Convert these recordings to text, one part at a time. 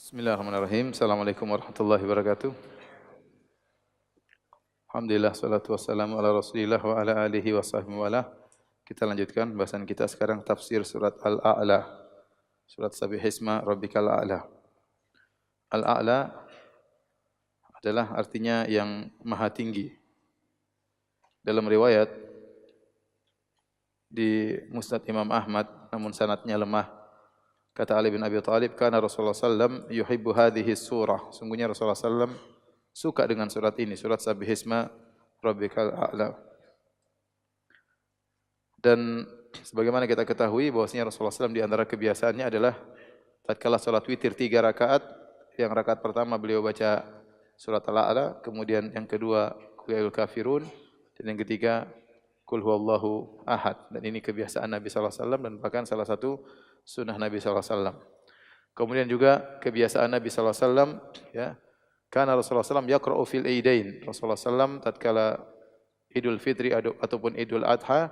Bismillahirrahmanirrahim. Assalamualaikum warahmatullahi wabarakatuh. Alhamdulillah, salatu wassalamu ala rasulillah wa ala alihi wa sahbihi wa ala. Kita lanjutkan bahasan kita sekarang tafsir surat Al-A'la. Surat Sabbihisma Rabbikal A'la. Al-A'la adalah artinya yang maha tinggi. Dalam riwayat di Musnad Imam Ahmad, namun sanadnya lemah. Kata Ali bin Abi Thalib, karena Rasulullah sallam yuhibbu hadhihi surah. Sungguhnya Rasulullah sallam suka dengan surat ini, surat Sabbihisma Rabbikal A'la. Dan sebagaimana kita ketahui bahwasanya Rasulullah sallam di antara kebiasaannya adalah tatkala salat witir 3 rakaat, yang rakaat pertama beliau baca surat Al-A'la, kemudian yang kedua Qul ya ayyuhal kafirun, dan yang ketiga Qul huwallahu ahad. Dan ini kebiasaan Nabi sallallahu alaihi wasallam dan bahkan salah satu sunnah Nabi sallallahu alaihi wasallam. Kemudian juga kebiasaan Nabi sallallahu alaihi wasallam, ya. Karena Rasulullah sallallahu yaqra'u fil aidain. Rasulullah sallallahu tatkala Idul Fitri ataupun Idul Adha,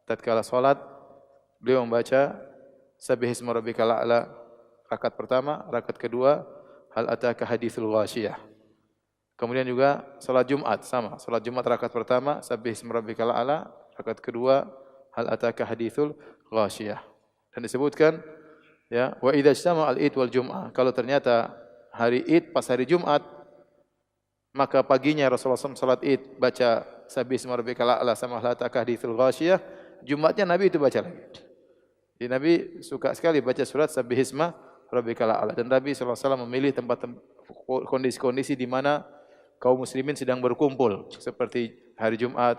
tatkala salat beliau membaca Sabbihisma Rabbikal A'la rakaat pertama, rakaat kedua Hal ataka haditsul ghasyiyah. Kemudian juga salat Jumat sama, salat Jumat rakaat pertama Sabbihisma Rabbikal A'la, rakaat kedua Hal ataka haditsul ghasyiyah. Dan disebutkan, ya, wa idza ijtama al-id wal jum'ah. Kalau ternyata hari Id pas hari Jumat, maka paginya Rasulullah SAW salat Id baca Sabbihisma Rabbikal A'la sama Hal ataka haditsul ghasyiyah. Jumatnya Nabi itu baca lagi. Jadi Nabi suka sekali baca surat Sabbihisma Rabbikal A'la. Dan Nabi SAW memilih tempat kondisi-kondisi di mana kaum muslimin sedang berkumpul, seperti hari Jumat,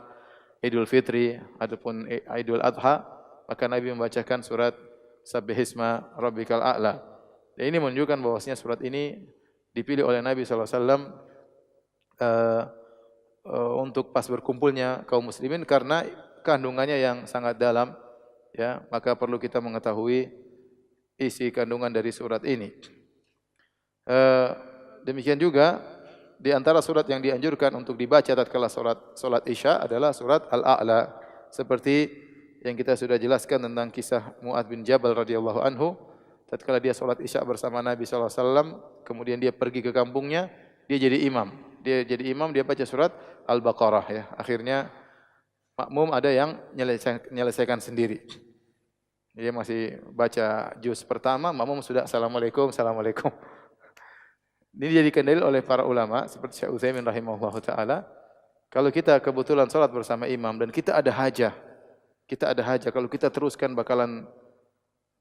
Idul Fitri ataupun Idul Adha. Maka Nabi membacakan surat Sabbihisma Rabbikal A'la. Dan ini menunjukkan bahwasanya surat ini dipilih oleh Nabi SAW untuk pas berkumpulnya kaum muslimin karena kandungannya yang sangat dalam, ya. Maka perlu kita mengetahui isi kandungan dari surat ini. Demikian juga di antara surat yang dianjurkan untuk dibaca tatkala salat Isya adalah surat Al-A'la, seperti yang kita sudah jelaskan tentang kisah Mu'adz bin Jabal radhiyallahu anhu. Tatkala dia salat Isya bersama Nabi sallallahu alaihi wasallam, kemudian dia pergi ke kampungnya, dia jadi imam. Dia baca surat Al-Baqarah, ya. Akhirnya makmum ada yang menyelesaikan sendiri. Dia masih baca juz pertama, makmum sudah assalamualaikum, assalamualaikum. Ini dijadikan dalil oleh para ulama seperti Syekh Utsaimin rahimahullahu taala. Kalau kita kebetulan salat bersama imam dan kita ada hajah, kalau kita teruskan bakalan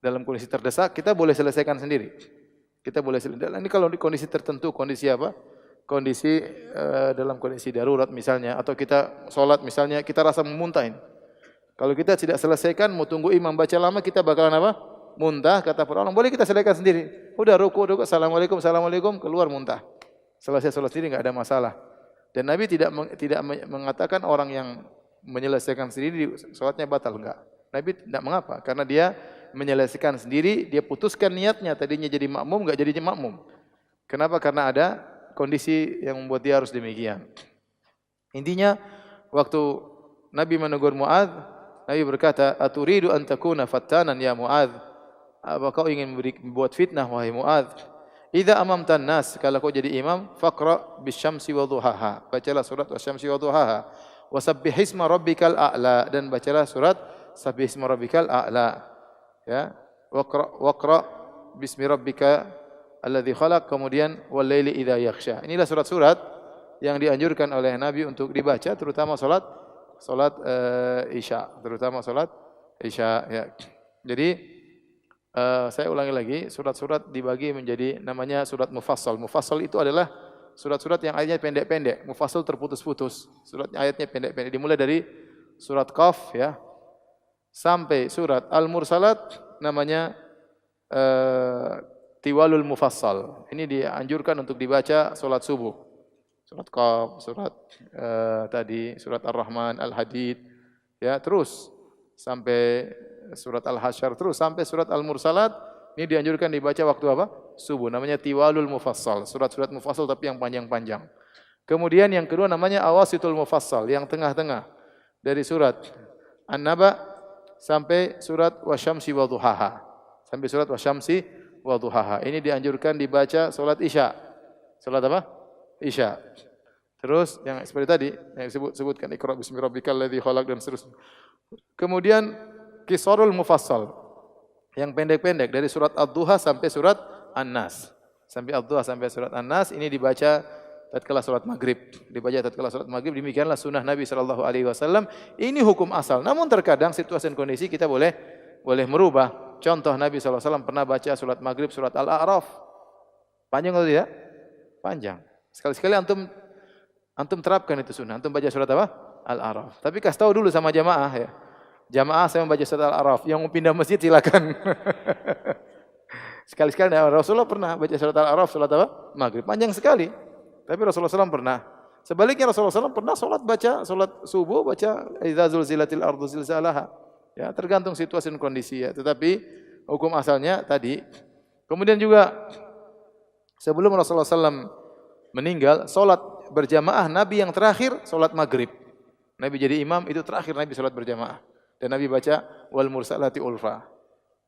dalam kondisi terdesak, kita boleh selesaikan sendiri. Kita boleh selesaikan. Ini kalau di kondisi tertentu, kondisi apa? Kondisi dalam kondisi darurat misalnya, atau kita salat misalnya kita rasa memuntah ini. Kalau kita tidak selesaikan, mau tunggu imam baca lama, kita bakalan apa? Muntah, kata para ulama. Boleh kita selesaikan sendiri. Udah ruku, assalamualaikum, assalamualaikum, keluar muntah. Selesai salat sendiri, enggak ada masalah. Dan Nabi tidak mengatakan orang yang menyelesaikan sendiri salatnya batal, enggak. Nabi tidak mengapa, karena dia menyelesaikan sendiri, dia putuskan niatnya, tadinya jadi makmum enggak jadi makmum. Kenapa? Karena ada kondisi yang membuat dia harus demikian. Intinya waktu Nabi menegur Mu'adz, Nabi berkata, "Aturidu an takuna fattanan ya Mu'adz?" Apa kau ingin membuat fitnah wahai Mu'adz? Idza amamtan nas, kalau kau jadi imam, faqra bisyamsi wa duhaha. Bacalah surat Asy-Syamsi wa duhaha. Wasabbihisma Rabbikal A'la, dan bacalah surat Sabbihisma Rabbikal A'la. Ya, waqra bismi rabbika alladzi khalaq, kemudian wal laili idza yaghsha. Inilah surat-surat yang dianjurkan oleh Nabi untuk dibaca, terutama salat Isya, ya. Jadi saya ulangi lagi, surat-surat dibagi menjadi namanya surat mufassal. Mufassal itu adalah surat-surat yang ayatnya pendek-pendek. Mufassal terputus-putus. Suratnya ayatnya pendek-pendek. Dimulai dari surat Qaf, ya, sampai surat Al-Mursalat, namanya Tiwalul Mufassal. Ini dianjurkan untuk dibaca salat subuh. Surat Qaf, surat Ar-Rahman, Al-Hadid, ya, terus sampai surat Al-Hasyr, terus sampai surat Al-Mursalat. Ini dianjurkan dibaca waktu apa? Subuh. Namanya Tiwalul Mufassal. Surat-surat mufassal tapi yang panjang-panjang. Kemudian yang kedua namanya Awasitul Mufassal, yang tengah-tengah. Dari surat An-Naba sampai surat Wasyamsi wa Duhaha. Sampai surat Wasyamsi wa duhaha. Ini dianjurkan dibaca salat Isya. Salat apa? Isya. Terus yang seperti tadi yang sebutkan Iqra bismi rabbikal ladzi khalaq dan seterusnya. Kemudian qisarul mufassal. Yang pendek-pendek dari surat Ad-Duha sampai surat An-Nas. Sampai Ad-Duha sampai surat An-Nas ini dibaca tatkala salat maghrib. Dibaca tatkala salat maghrib, demikianlah sunnah Nabi sallallahu alaihi wasallam. Ini hukum asal. Namun terkadang situasi dan kondisi kita boleh merubah. Contoh Nabi sallallahu alaihi wasallam pernah baca salat maghrib surat Al-A'raf. Panjang atau tidak? Panjang. Sekali-sekali antum terapkan itu sunnah. Antum baca surat apa? Al-A'raf. Tapi kasih tahu dulu sama jamaah ya. Jamaah saya membaca surat Al-A'raf. Yang mau pindah masjid silakan. Sekali-sekali Rasulullah pernah baca surat Al-A'raf salat apa? Maghrib. Panjang sekali. Tapi Rasulullah SAW pernah. Sebaliknya Rasulullah SAW pernah salat subuh baca idza zulzilatil ardu zilzalaha. Ya, tergantung situasi dan kondisi ya. Tetapi hukum asalnya tadi. Kemudian juga sebelum Rasulullah SAW meninggal, salat berjamaah Nabi yang terakhir salat maghrib. Nabi jadi imam itu terakhir Nabi salat berjamaah. Dan Nabi baca wal mursalati ulfa.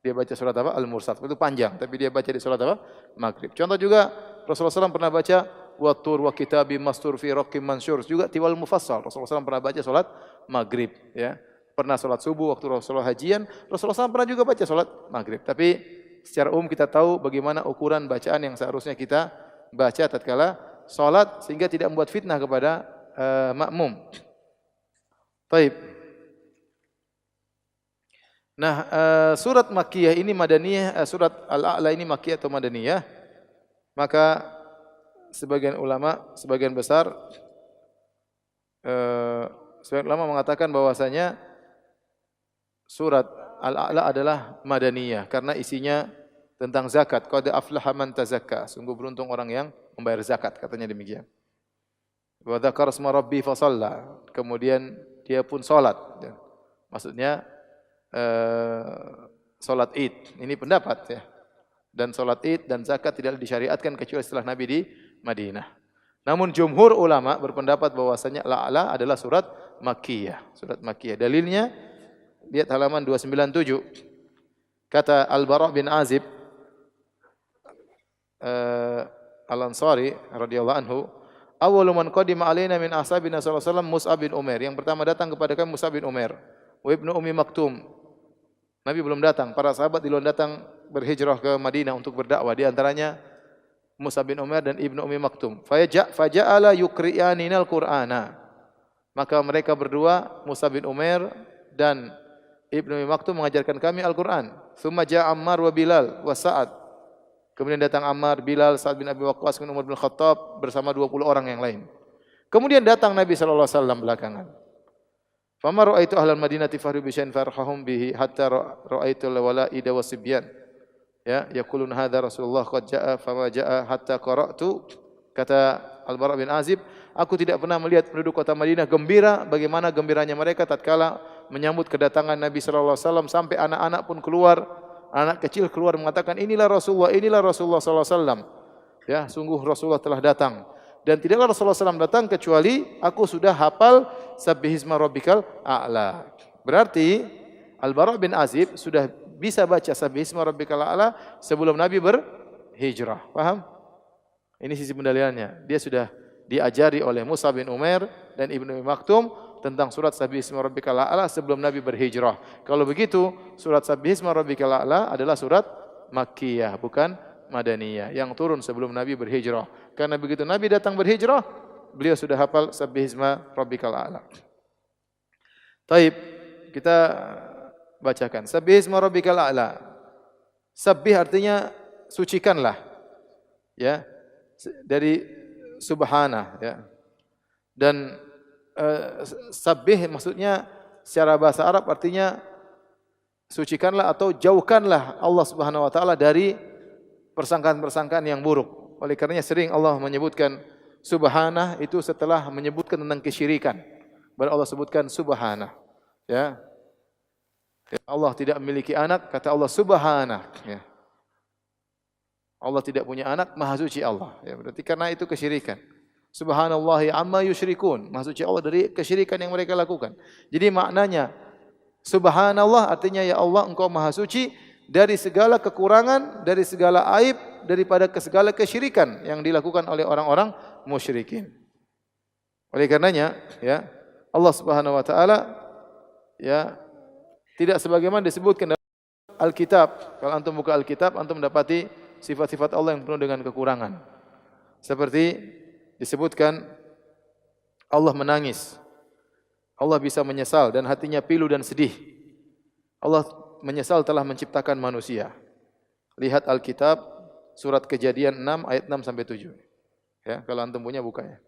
Dia baca surat apa? Al-Mursal. Itu panjang, tapi dia baca di salat apa? Maghrib. Contoh juga Rasulullah SAW pernah baca Wattur wa kitabim mastur fi raqim mansur, juga tiwal mufassal. Rasulullah SAW pernah baca salat maghrib ya. Pernah salat subuh waktu Rasulullah hajian, Rasulullah SAW pernah juga baca salat maghrib. Tapi secara umum kita tahu bagaimana ukuran bacaan yang seharusnya kita baca tatkala salat sehingga tidak membuat fitnah kepada makmum. Baik. Nah, surat Makkiyah ini madaniyah, surat Al-A'la ini Makkiyah atau madaniyah? Maka sebagian besar mengatakan bahwasanya surat Al-A'la adalah madaniyah karena isinya tentang zakat. Qad aflaha man tazakka. Sungguh beruntung orang yang membayar zakat, katanya demikian. Wa dzakara asma rabbi fa shalla. Kemudian dia pun salat. Maksudnya salat Id. Ini pendapat ya. Dan salat Id dan zakat tidak disyariatkan kecuali setelah Nabi di Madinah. Namun jumhur ulama berpendapat bahwasanya Al-A'la adalah surat Makkiyah. Surat Makkiyah. Dalilnya lihat halaman 297. Kata Al-Bara' bin Azib Al-Ansari radhiyallahu anhu, "Awwalu man qadima alaina min ashabina sallallahu alaihi wasallam Mus'ab bin Umair." Yang pertama datang kepada kami Mus'ab bin Umair, wa Ibnu Ummi Maktum. Nabi belum datang, para sahabat duluan datang berhijrah ke Madinah untuk berdakwah, di antaranya Mus'ab bin Umair dan Ibnu Ummi Maktum. Faja'ala yuqri'aninal Qur'ana. Maka mereka berdua, Mus'ab bin Umair dan Ibnu Ummi Maktum mengajarkan kami Al-Qur'an. Tsumma ja'a Ammar wa Bilal wa Sa'ad. Kemudian datang Ammar, Bilal, Sa'ad bin Abi Waqqas, kemudian Umar bin Khattab bersama 20 orang yang lain. Kemudian datang Nabi sallallahu alaihi wasallam belakangan. Fama ra'aitu ahlal Madinati fahru bi syai'in farhahum bihi hatta ra'aitu al-wala'ida wasibyan. Ya, yaqulun hadza Rasulullah qad jaa fama jaa hatta qara'tu. Kata Al-Bara' bin Azib, aku tidak pernah melihat penduduk kota Madinah gembira bagaimana gembiranya mereka tatkala menyambut kedatangan Nabi sallallahu alaihi wasallam, sampai anak-anak pun keluar, anak kecil keluar mengatakan inilah Rasulullah sallallahu alaihi wasallam. Ya, sungguh Rasulullah telah datang. Dan tidaklah Rasulullah SAW datang kecuali aku sudah hafal Sabbihisma Rabbikal A'la. Berarti Al-Bara' bin Azib sudah bisa baca Sabbihisma Rabbikal A'la sebelum Nabi berhijrah. Paham? Ini sisi pendalilannya. Dia sudah diajari oleh Mus'ab bin Umair dan Ibnu Ummi Maktum tentang surat Sabbihisma Rabbikal A'la sebelum Nabi berhijrah. Kalau begitu, surat Sabbihisma Rabbikal A'la adalah surat Makkiyah, bukan Madaniyah, yang turun sebelum Nabi berhijrah. Karena begitu Nabi datang berhijrah, beliau sudah hafal Sabbihisma Rabbikal A'la. Taib, kita bacakan Sabbihisma Rabbikal A'la. Sabbih artinya sucikanlah. Ya. Dari subhana, ya. Dan sabbih maksudnya secara bahasa Arab artinya sucikanlah atau jauhkanlah Allah Subhanahu wa taala dari persangkaan-persangkaan yang buruk. Oleh karenanya sering Allah menyebutkan subhanah itu setelah menyebutkan tentang kesyirikan. Baru Allah sebutkan subhanah. Ya. Allah tidak memiliki anak, kata Allah subhanah. Ya. Allah tidak punya anak, maha suci Allah. Ya, berarti karena itu kesyirikan. Subhanallahi amma yusyrikun. Maha suci Allah dari kesyirikan yang mereka lakukan. Jadi maknanya subhanallah artinya ya Allah engkau maha suci dari segala kekurangan, dari segala aib, daripada segala kesyirikan yang dilakukan oleh orang-orang musyrikin. Oleh karenanya, ya, Allah Subhanahu wa taala ya tidak sebagaimana disebutkan dalam Alkitab. Kalau antum buka Alkitab, antum mendapati sifat-sifat Allah yang penuh dengan kekurangan. Seperti disebutkan Allah menangis. Allah bisa menyesal dan hatinya pilu dan sedih. Allah menyesal telah menciptakan manusia. Lihat Alkitab surat Kejadian 6 ayat 6 sampai 7. Ya, kalau antum punya buka ya.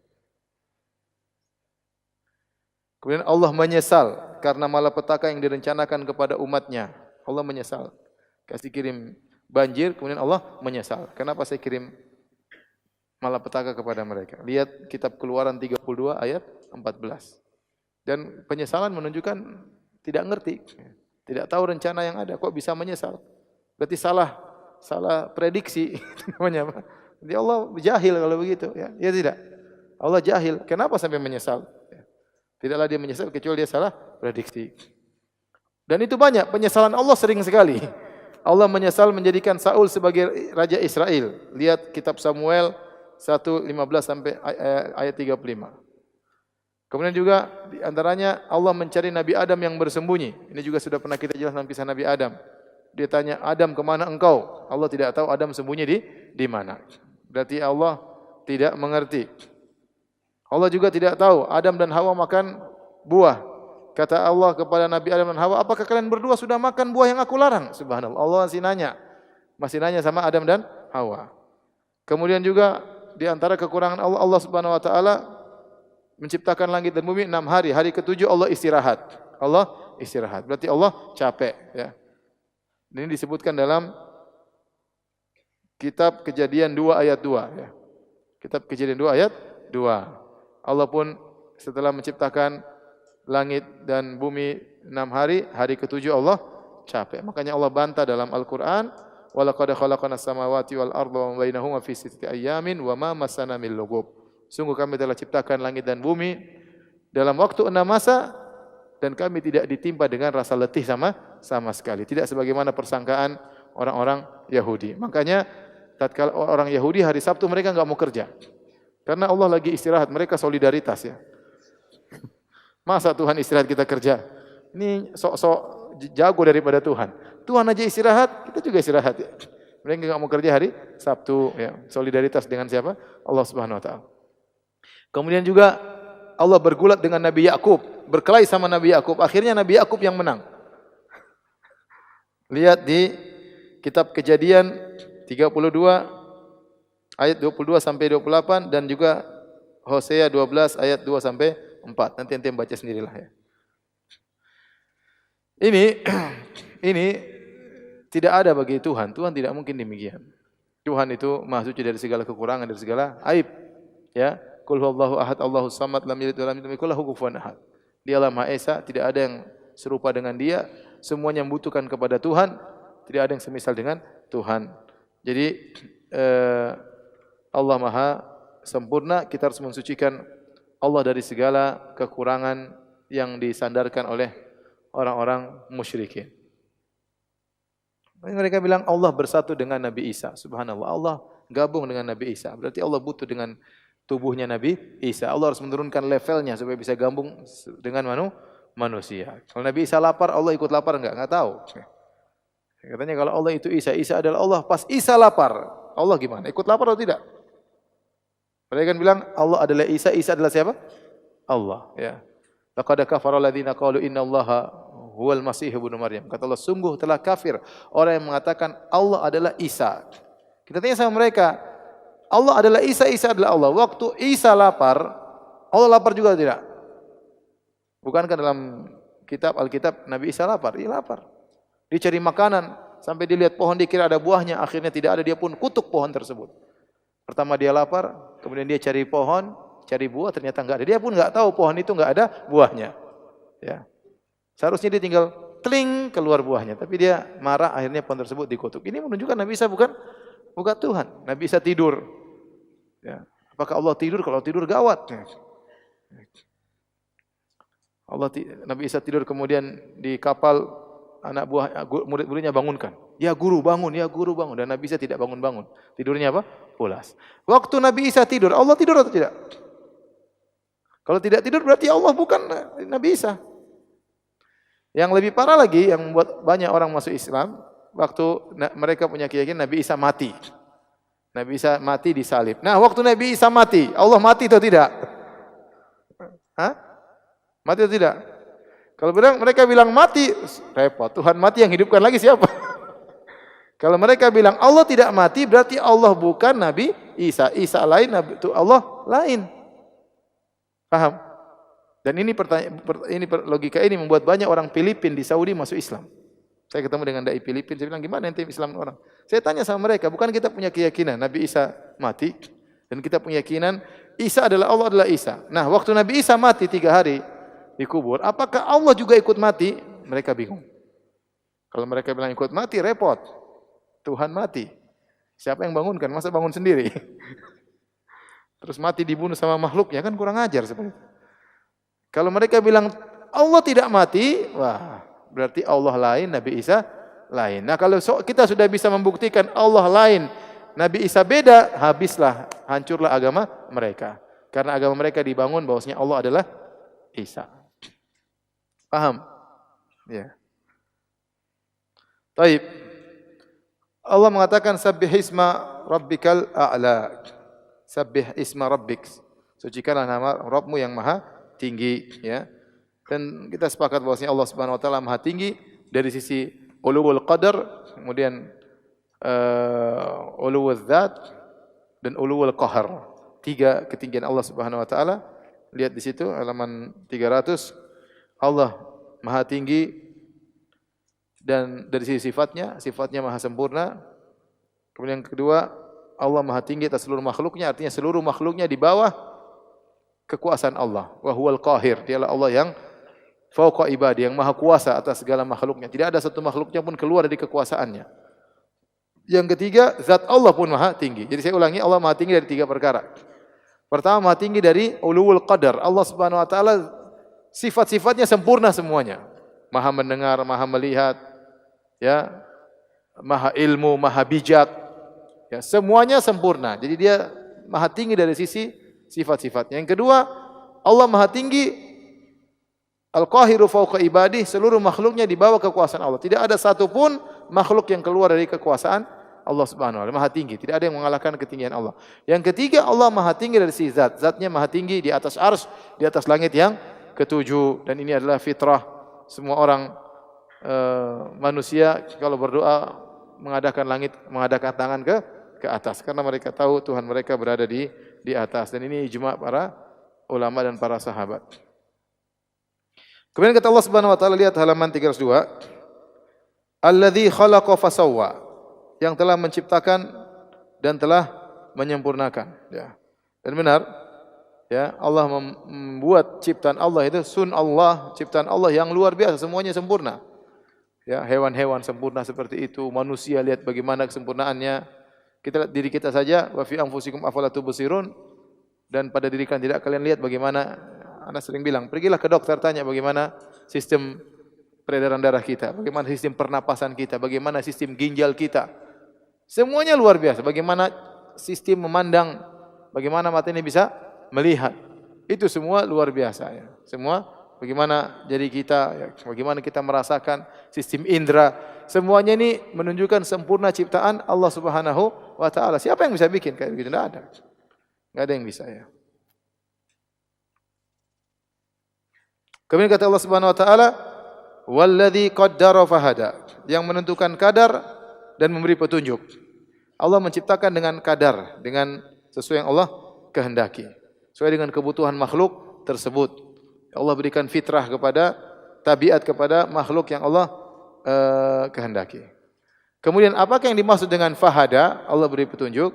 Kemudian Allah menyesal karena malapetaka yang direncanakan kepada umatnya. Allah menyesal. Kasih kirim banjir, kemudian Allah menyesal. Kenapa saya kirim malapetaka kepada mereka? Lihat kitab Keluaran 32 ayat 14. Dan penyesalan menunjukkan tidak ngerti. Tidak tahu rencana yang ada, kok bisa menyesal? Berarti salah prediksi. Namanya apa? Jadi Allah jahil kalau begitu. Ya tidak. Allah jahil. Kenapa sampai menyesal? Tidaklah dia menyesal kecuali dia salah prediksi. Dan itu banyak, penyesalan Allah sering sekali. Allah menyesal menjadikan Saul sebagai raja Israel. Lihat kitab Samuel 1:15 sampai ayat 35. Kemudian juga di antaranya Allah mencari Nabi Adam yang bersembunyi. Ini juga sudah pernah kita jelaskan dalam kisah Nabi Adam. Dia tanya, Adam kemana engkau? Allah tidak tahu Adam sembunyi di mana. Berarti Allah tidak mengerti. Allah juga tidak tahu Adam dan Hawa makan buah. Kata Allah kepada Nabi Adam dan Hawa, apakah kalian berdua sudah makan buah yang aku larang? Subhanallah. Allah masih nanya sama Adam dan Hawa. Kemudian juga di antara kekurangan Allah, Allah Subhanahu wa taala menciptakan langit dan bumi 6 hari. Hari ke-7 Allah istirahat. Allah istirahat. Berarti Allah capek, ya. Ini disebutkan dalam kitab Kejadian 2 ayat 2, ya. Kitab Kejadian 2 ayat 2. Allah pun setelah menciptakan langit dan bumi 6 hari, hari ke-7 Allah capek. Makanya Allah bantah dalam Al-Qur'an, "Wa laqad khalaqnas samawati wal arda wa ma bainahuma fi sittati ayamin wa ma massana min lughub." Sungguh kami telah ciptakan langit dan bumi dalam waktu 6 masa dan kami tidak ditimpa dengan rasa letih sama sekali. Tidak sebagaimana persangkaan orang-orang Yahudi. Makanya tatkala orang Yahudi hari Sabtu mereka enggak mau kerja. Karena Allah lagi istirahat, mereka solidaritas, ya. Masa Tuhan istirahat kita kerja? Ini sok-sok jago daripada Tuhan. Tuhan aja istirahat, kita juga istirahat, ya. Mereka enggak mau kerja hari Sabtu, ya. Solidaritas dengan siapa? Allah Subhanahu wa taala. Kemudian juga Allah bergulat dengan Nabi Yakub, berkelahi sama Nabi Yakub. Akhirnya Nabi Yakub yang menang. Lihat di kitab Kejadian 32 ayat 22 sampai 28 dan juga Hosea 12 ayat 2 sampai 4. Nanti baca sendirilah, ya. Ini tidak ada bagi Tuhan. Tuhan tidak mungkin demikian. Tuhan itu Maha suci dari segala kekurangan, dari segala aib, ya. Qul huwallahu ahad, Allahus samad, lam yalid wa lam yulad wa lam yakul lahu kufuwan ahad. Dialah Maha Esa, tidak ada yang serupa dengan Dia, semuanya membutuhkan kepada Tuhan, tidak ada yang semisal dengan Tuhan. Jadi Allah Maha sempurna, kita harus mensucikan Allah dari segala kekurangan yang disandarkan oleh orang-orang musyrikin. Mereka bilang Allah bersatu dengan Nabi Isa. Subhanallah, Allah gabung dengan Nabi Isa. Berarti Allah butuh dengan tubuhnya Nabi Isa. Allah harus menurunkan levelnya supaya bisa gabung dengan manusia. Kalau Nabi Isa lapar, Allah ikut lapar enggak? Enggak tahu. Katanya kalau Allah itu Isa, Isa adalah Allah. Pas Isa lapar, Allah gimana? Ikut lapar atau tidak? Mereka kan bilang Allah adalah Isa, Isa adalah siapa? Allah, ya. Laqad kafara alladziina qalu innallaha huwal masih ibnu Maryam. Kata Allah, sungguh telah kafir orang yang mengatakan Allah adalah Isa. Kita tanya sama mereka, Allah adalah Isa, Isa adalah Allah. Waktu Isa lapar, Allah lapar juga tidak? Bukankah dalam kitab Alkitab Nabi Isa lapar? Iya lapar. Dia cari makanan sampai dilihat pohon dikira ada buahnya, akhirnya tidak ada, dia pun kutuk pohon tersebut. Pertama dia lapar, kemudian dia cari pohon, cari buah, ternyata enggak ada. Dia pun enggak tahu pohon itu enggak ada buahnya. Ya. Seharusnya dia tinggal teling keluar buahnya, tapi dia marah, akhirnya pohon tersebut dikutuk. Ini menunjukkan Nabi Isa bukan Tuhan. Nabi Isa tidur. Ya. Apakah Allah tidur? Kalau tidur gawat. Nabi Isa tidur kemudian di kapal anak buah murid-muridnya bangunkan. Ya guru bangun, ya guru bangun. Dan Nabi Isa tidak bangun-bangun. Tidurnya apa? Pulas. Waktu Nabi Isa tidur, Allah tidur atau tidak? Kalau tidak tidur berarti Allah bukan Nabi Isa. Yang lebih parah lagi yang membuat banyak orang masuk Islam, waktu mereka punya keyakinan Nabi Isa mati. Nabi Isa mati disalib. Nah, waktu Nabi Isa mati, Allah mati atau tidak? Hah? Mati atau tidak? Kalau mereka bilang mati, repot. Tuhan mati yang hidupkan lagi siapa? Kalau mereka bilang Allah tidak mati, berarti Allah bukan Nabi Isa. Isa lain, Allah lain. Paham? Dan ini logika ini membuat banyak orang Filipin di Saudi masuk Islam. Saya ketemu dengan dai Filipin, saya bilang gimana ente Islam orang? Saya tanya sama mereka, bukan kita punya keyakinan Nabi Isa mati dan kita punya keyakinan Isa adalah Allah adalah Isa. Nah, waktu Nabi Isa mati 3 hari dikubur, apakah Allah juga ikut mati? Mereka bingung. Kalau mereka bilang ikut mati, repot. Tuhan mati. Siapa yang bangunkan? Masa bangun sendiri? Terus mati dibunuh sama makhluknya, kan kurang ajar seperti itu. Kalau mereka bilang Allah tidak mati, wah, berarti Allah lain, Nabi Isa lain. Nah, kalau kita sudah bisa membuktikan Allah lain, Nabi Isa beda, habislah, hancurlah agama mereka. Karena agama mereka dibangun bahwasanya Allah adalah Isa. Paham? Ya. Taib. Allah mengatakan sabbih isma rabbikal a'la. Sabbih isma rabbik. Sucikanlah nama Rabbmu yang maha tinggi, ya. Dan kita sepakat bahwasanya Allah Subhanahu wa taala maha tinggi dari sisi uluwul qadar, kemudian uluwul dzat dan uluwul qahar. 3 ketinggian Allah Subhanahu wa taala. Lihat di situ halaman 300. Allah maha tinggi dan dari sisi sifatnya maha sempurna. Kemudian yang kedua, Allah maha tinggi atas seluruh makhluknya, artinya seluruh makhluknya di bawah kekuasaan Allah. Wa huwal qahir, dialah Allah yang fauqa ibadi, yang maha kuasa atas segala makhluknya. Tidak ada satu makhluknya pun keluar dari kekuasaannya. Yang ketiga, zat Allah pun maha tinggi. Jadi saya ulangi, Allah maha tinggi dari 3 perkara. Pertama, maha tinggi dari uluwul qadar. Allah Subhanahu wa taala sifat-sifatnya sempurna semuanya. Maha mendengar, maha melihat, ya, maha ilmu, maha bijak, ya, semuanya sempurna. Jadi dia maha tinggi dari sisi sifat-sifatnya. Yang kedua, Allah maha tinggi al-qahiru fauqa ibadih, seluruh makhluknya di bawah kekuasaan Allah. Tidak ada satupun makhluk yang keluar dari kekuasaan Allah Subhanahu wa taala. Maha tinggi, tidak ada yang mengalahkan ketinggian Allah. Yang ketiga, Allah maha tinggi dari sisi zat. Zatnya maha tinggi di atas arsy, di atas langit yang ketujuh, dan ini adalah fitrah semua orang manusia kalau berdoa mengadakan tangan ke atas karena mereka tahu Tuhan mereka berada di atas, dan ini ijma' para ulama dan para sahabat. Kemudian kata Allah Subhanahu wa taala, lihat halaman 302. Alladzi khalaqa fasawwa, yang telah menciptakan dan telah menyempurnakan, ya. Dan benar, ya, Allah membuat ciptaan Allah itu Allah, ciptaan Allah yang luar biasa, semuanya sempurna. Ya, hewan-hewan sempurna seperti itu, manusia lihat bagaimana kesempurnaannya. Kita lihat diri kita saja, wa fi anfusikum afala tubsirun, dan pada diri kalian tidak kalian lihat bagaimana. Ana sering bilang, pergilah ke dokter tanya bagaimana sistem peredaran darah kita, bagaimana sistem pernapasan kita, bagaimana sistem ginjal kita. Semuanya luar biasa. Bagaimana sistem memandang, bagaimana mata ini bisa melihat. Itu semua luar biasa, ya. Semua bagaimana jadi kita, ya, bagaimana kita merasakan sistem indera. Semuanya ini menunjukkan sempurna ciptaan Allah Subhanahu wa taala. Siapa yang bisa bikin kayak begitu? Tidak ada. Tidak ada yang bisa, ya. Kemudian kata Allah Subhanahu wa taala, "Walladzi qaddara fahada", yang menentukan kadar dan memberi petunjuk. Allah menciptakan dengan kadar, dengan sesuai yang Allah kehendaki, sesuai dengan kebutuhan makhluk tersebut. Allah berikan fitrah kepada tabiat kepada makhluk yang Allah kehendaki. Kemudian apakah yang dimaksud dengan fahada? Allah beri petunjuk.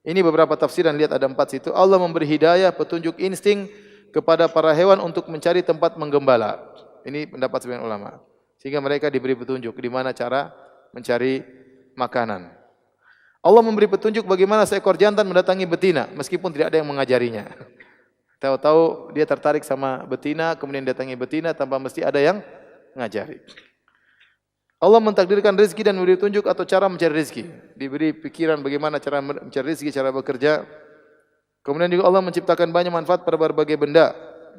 Ini beberapa tafsiran, lihat ada 4 situ. Allah memberi hidayah, petunjuk, insting kepada para hewan untuk mencari tempat menggembala. Ini pendapat sebagian ulama. Sehingga mereka diberi petunjuk di mana cara mencari makanan. Allah memberi petunjuk bagaimana seekor jantan mendatangi betina meskipun tidak ada yang mengajarinya. Tahu-tahu dia tertarik sama betina, kemudian datangi betina tanpa mesti ada yang ngajari. Allah mentakdirkan rezeki dan memberi tunjuk atau cara mencari rezeki. Diberi pikiran bagaimana cara mencari rezeki, cara bekerja. Kemudian juga Allah menciptakan banyak manfaat pada berbagai benda.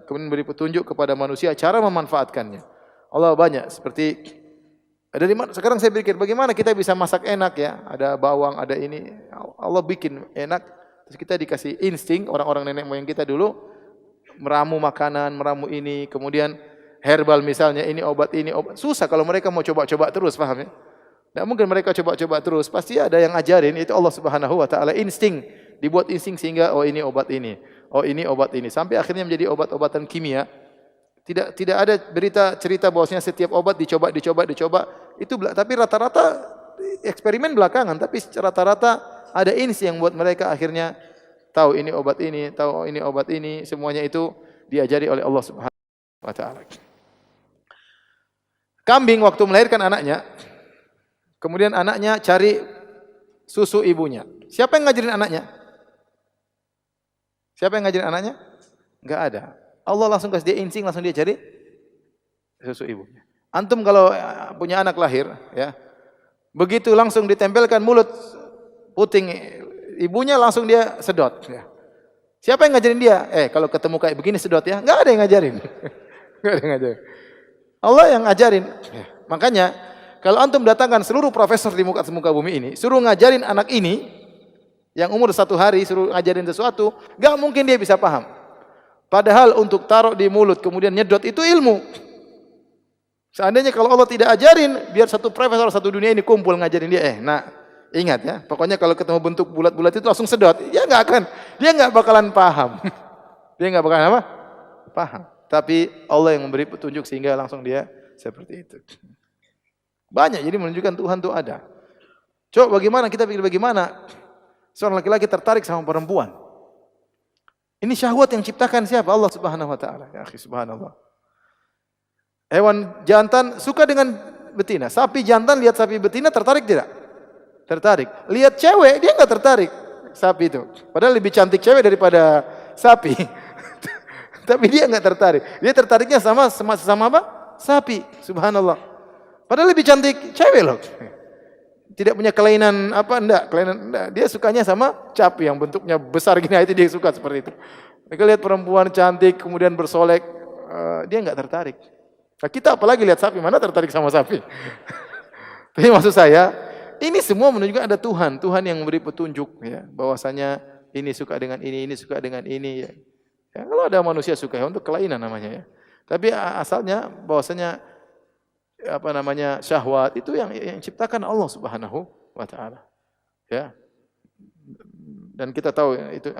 Kemudian beri petunjuk kepada manusia cara memanfaatkannya. Allah banyak seperti dari mana sekarang saya pikir bagaimana kita bisa masak enak ya? Ada bawang, ada ini. Allah bikin enak. Terus kita dikasih insting orang-orang nenek moyang kita dulu meramu makanan, meramu ini, kemudian herbal misalnya ini obat. Susah kalau mereka mau coba-coba terus, paham ya? Tidak mungkin mereka coba-coba terus. Pasti ada yang ajarin, itu Allah Subhanahu wa taala insting. Dibuat insting sehingga oh ini obat ini. Oh ini obat ini. Sampai akhirnya menjadi obat-obatan kimia. Tidak ada berita cerita bahwasanya setiap obat dicoba. Itu tapi rata-rata eksperimen belakangan, tapi rata-rata ada insting yang buat mereka akhirnya tahu ini obat ini, tahu ini obat ini, semuanya itu diajari oleh Allah Subhanahu wa taala. Kambing waktu melahirkan anaknya, kemudian anaknya cari susu ibunya. Siapa yang ngajarin anaknya? Siapa yang ngajarin anaknya? Enggak ada. Allah langsung kasih dia insting, langsung dia cari susu ibunya. Antum kalau punya anak lahir, ya, begitu langsung ditempelkan mulut puting ibunya, langsung dia sedot. Ya. Siapa yang ngajarin dia? Kalau ketemu kayak begini sedot ya. Enggak ada yang ngajarin. Enggak ada yang ngajarin. Allah yang ngajarin. Ya. Makanya kalau antum datangkan seluruh profesor di muka bumi ini, suruh ngajarin anak ini yang umur 1 hari, suruh ngajarin sesuatu, enggak mungkin dia bisa paham. Padahal untuk taruh di mulut kemudian nyedot itu ilmu. Seandainya kalau Allah tidak ajarin, biar satu profesor satu dunia ini kumpul ngajarin dia, ingat ya, pokoknya kalau ketemu bentuk bulat-bulat itu langsung sedot. Dia enggak bakalan paham. Dia enggak bakalan apa? Paham. Tapi Allah yang memberi petunjuk sehingga langsung dia seperti itu. Banyak, jadi menunjukkan Tuhan itu ada. Coba bagaimana kita pikir bagaimana seorang laki-laki tertarik sama perempuan. Ini syahwat yang ciptakan siapa? Allah Subhanahu wa taala. Ya akhi, subhanallah. Hewan jantan suka dengan betina. Sapi jantan lihat sapi betina tertarik tidak? Tertarik. Lihat cewek dia enggak tertarik sapi itu. Padahal lebih cantik cewek daripada sapi. Tapi dia enggak tertarik. Dia tertariknya sama apa? Sapi. Subhanallah. Padahal lebih cantik cewek loh. Tidak punya kelainan apa enggak? Dia sukanya sama sapi yang bentuknya besar gini, itu dia suka seperti itu. Mereka lihat perempuan cantik kemudian bersolek, dia enggak tertarik. Nah, kita apalagi lihat sapi, mana tertarik sama sapi? Tapi maksud saya, ini semua menunjukkan ada Tuhan yang memberi petunjuk ya, bahwasanya ini suka dengan ini suka dengan ini ya. Ya, kalau ada manusia suka ya, untuk kelainan namanya ya. Tapi asalnya bahwasanya syahwat itu yang ciptakan Allah Subhanahu wa taala. Ya. Dan kita tahu itu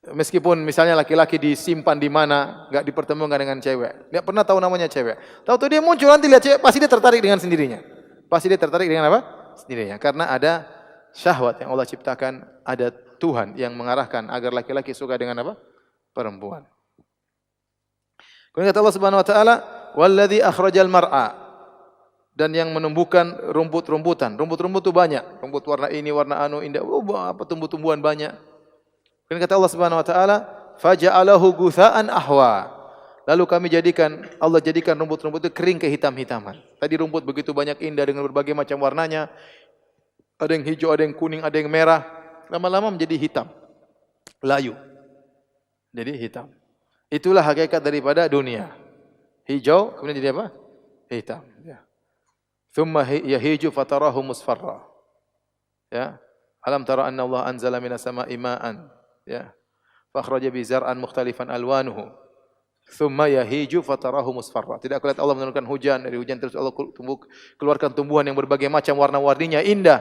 meskipun misalnya laki-laki disimpan di mana, enggak dipertemukan dengan cewek. Dia pernah tahu namanya cewek. Tahu dia muncul nanti lihat cewek, pasti dia tertarik dengan sendirinya. Pasti dia tertarik dengan apa? Sendirinya. Karena ada syahwat yang Allah ciptakan, ada Tuhan yang mengarahkan agar laki-laki suka dengan apa? Perempuan. Kemudian kata Allah Subhanahu wa taala, "Walladzi akhrajal mar'a." Dan yang menumbuhkan rumput-rumputan. Rumput-rumput itu banyak. Rumput warna ini, warna indah, tumbuh-tumbuhan banyak. Kemudian kata Allah Subhanahu wa taala, "Faja'alahu gutsa'an ahwa." Lalu Allah jadikan rumput-rumput itu kering kehitam-hitaman. Tadi rumput begitu banyak indah dengan berbagai macam warnanya. Ada yang hijau, ada yang kuning, ada yang merah. Lama-lama menjadi hitam. Layu. Jadi hitam. Itulah hakikat daripada dunia. Hijau, kemudian jadi apa? Hitam. Ya. Thumma yahiju fatarahu musfarra. Ya. Alam tara anna Allah anzala minas sama'i ma'an. Ya. Fakhraja bi zar'an mukhtalifan alwanuhu. Thumma yahiju fatarahu musfarra. Tidak lihat Allah menurunkan hujan, dari hujan terus Allah keluarkan tumbuhan yang berbagai macam warna-warninya indah.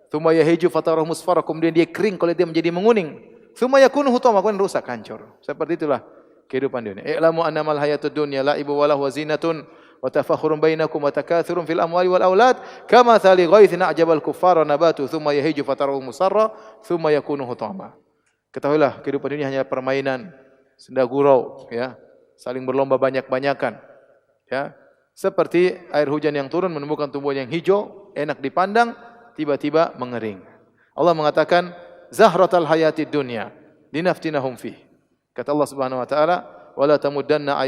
Thumma yahiju fatarahu musfarra, kemudian dia kering kalau dia menjadi menguning. Thumma yakunu hutama, kemudian rusak, hancur. Seperti itulah kehidupan dunia. I'lamu annamal hayatud dunya la'ibu wa lahu zinatun wa tafakhurun bainakum wa takatsurun fil amwali wal aulad kama thali ghaithin a'jabal kuffara nabatu thumma yahiju fatarahu musfarra thumma yakunu hutama. Ketahuilah kehidupan dunia hanya permainan, senda gurau ya, saling berlomba banyak-banyakan ya. Seperti air hujan yang turun menumbuhkan tumbuhan yang hijau, enak dipandang, tiba-tiba mengering. Allah mengatakan zahratal hayatid dunya linaftinahum fi. Kata Allah Subhanahu wa taala, wa la tamuddanna